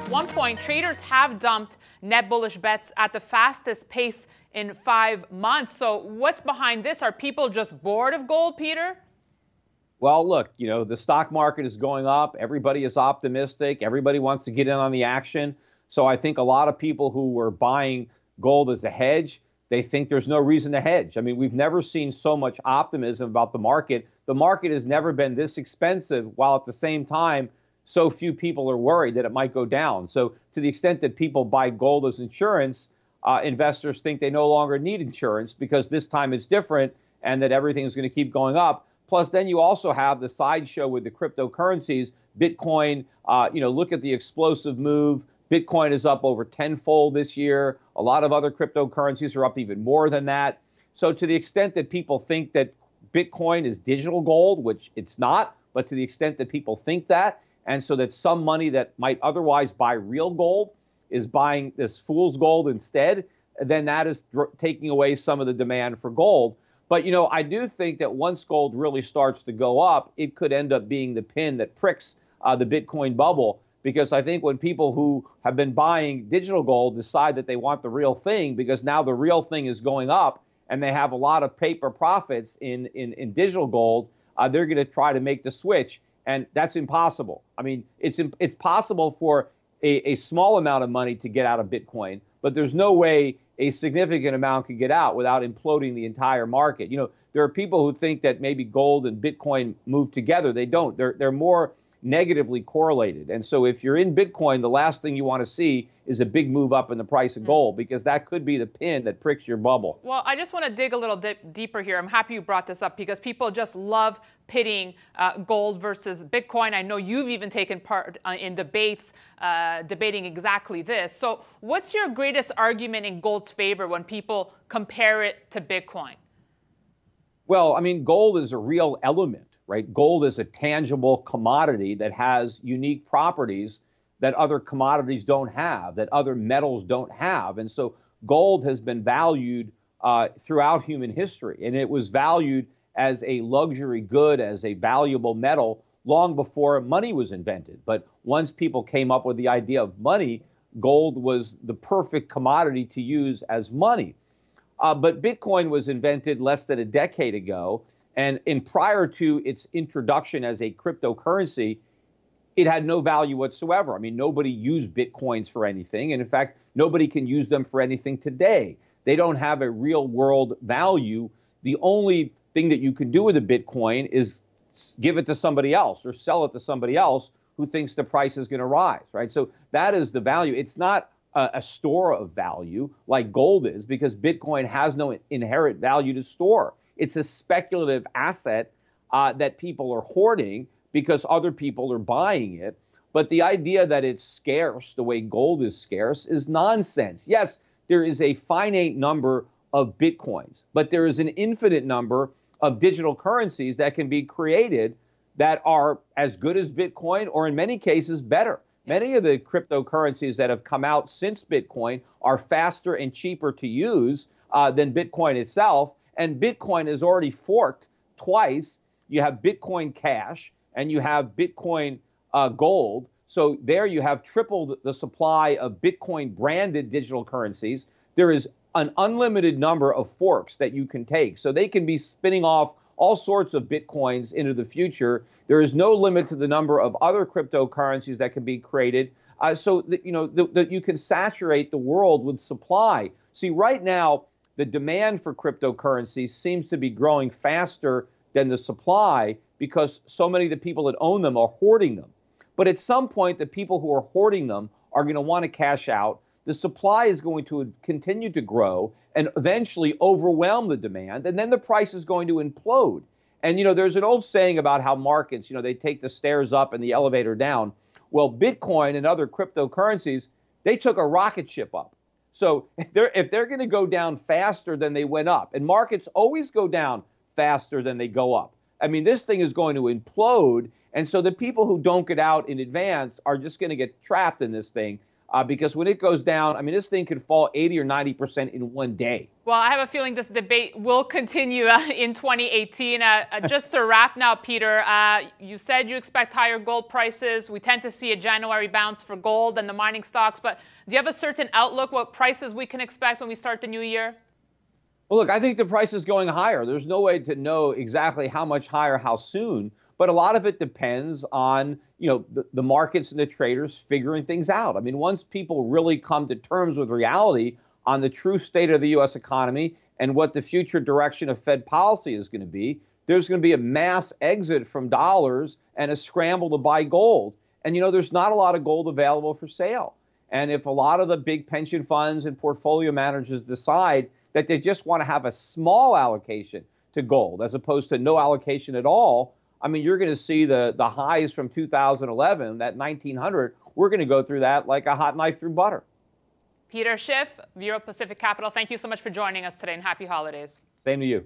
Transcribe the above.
At one point, traders have dumped net bullish bets at the fastest pace in 5 months. So what's behind this? Are people just bored of gold, Peter? Well, look, the stock market is going up. Everybody is optimistic. Everybody wants to get in on the action. So I think a lot of people who were buying gold as a hedge, they think there's no reason to hedge. I mean, we've never seen so much optimism about the market. The market has never been this expensive, while at the same time, so few people are worried that it might go down. So to the extent that people buy gold as insurance, investors think they no longer need insurance because this time it's different and that everything is going to keep going up. Plus, then you also have the sideshow with the cryptocurrencies. Bitcoin, look at the explosive move. Bitcoin is up over tenfold this year. A lot of other cryptocurrencies are up even more than that. So to the extent that people think that Bitcoin is digital gold, which it's not, but to the extent that people think that, and so that some money that might otherwise buy real gold is buying this fool's gold instead, then that is taking away some of the demand for gold. But, I do think that once gold really starts to go up, it could end up being the pin that pricks the Bitcoin bubble. Because I think when people who have been buying digital gold decide that they want the real thing, because now the real thing is going up and they have a lot of paper profits in digital gold, they're going to try to make the switch. And that's impossible. I mean, it's possible for a small amount of money to get out of Bitcoin, but there's no way a significant amount could get out without imploding the entire market. There are people who think that maybe gold and Bitcoin move together. They don't. They're more negatively correlated. And so if you're in Bitcoin, the last thing you want to see is a big move up in the price of gold, because that could be the pin that pricks your bubble. Well, I just want to dig a little deeper here. I'm happy you brought this up because people just love pitting gold versus Bitcoin. I know you've even taken part in debates debating exactly this. So what's your greatest argument in gold's favor when people compare it to Bitcoin? Well, I mean, gold is a real element, right? Gold is a tangible commodity that has unique properties that other commodities don't have, that other metals don't have. And so gold has been valued throughout human history, and it was valued as a luxury good, as a valuable metal long before money was invented. But once people came up with the idea of money, gold was the perfect commodity to use as money. But Bitcoin was invented less than a decade ago. And prior to its introduction as a cryptocurrency, it had no value whatsoever. I mean, nobody used Bitcoins for anything. And in fact, nobody can use them for anything today. They don't have a real world value. The only thing that you can do with a Bitcoin is give it to somebody else or sell it to somebody else who thinks the price is going to rise, right? So that is the value. It's not a store of value like gold is, because Bitcoin has no inherent value to store. It's a speculative asset that people are hoarding because other people are buying it. But the idea that it's scarce the way gold is scarce is nonsense. Yes, there is a finite number of Bitcoins, but there is an infinite number of digital currencies that can be created that are as good as Bitcoin, or in many cases better. Many of the cryptocurrencies that have come out since Bitcoin are faster and cheaper to use than Bitcoin itself. And Bitcoin is already forked twice. You have Bitcoin Cash and you have Bitcoin Gold. So there you have tripled the supply of Bitcoin branded digital currencies. There is an unlimited number of forks that you can take. So they can be spinning off all sorts of Bitcoins into the future. There is no limit to the number of other cryptocurrencies that can be created. So that, you can saturate the world with supply. See, right now, the demand for cryptocurrencies seems to be growing faster than the supply because so many of the people that own them are hoarding them. But at some point, the people who are hoarding them are going to want to cash out. The supply is going to continue to grow and eventually overwhelm the demand, and then the price is going to implode. And, there's an old saying about how markets, they take the stairs up and the elevator down. Well, Bitcoin and other cryptocurrencies, they took a rocket ship up. So if they're going to go down faster than they went up, and markets always go down faster than they go up. I mean, this thing is going to implode. And so the people who don't get out in advance are just going to get trapped in this thing. because when it goes down, I mean, this thing could fall 80 or 90% in one day. Well, I have a feeling this debate will continue in 2018. Just to wrap now, Peter, you said you expect higher gold prices. We tend to see a January bounce for gold and the mining stocks, but do you have a certain outlook what prices we can expect when we start the new year? Well, look, I think the price is going higher. There's no way to know exactly how much higher, how soon. But a lot of it depends on, the markets and the traders figuring things out. I mean, once people really come to terms with reality on the true state of the U.S. economy and what the future direction of Fed policy is going to be, there's going to be a mass exit from dollars and a scramble to buy gold. And, there's not a lot of gold available for sale. And if a lot of the big pension funds and portfolio managers decide that they just want to have a small allocation to gold as opposed to no allocation at all, I mean, you're going to see the highs from 2011, that 1900. We're going to go through that like a hot knife through butter. Peter Schiff, Bureau Pacific Capital, thank you so much for joining us today, and happy holidays. Same to you.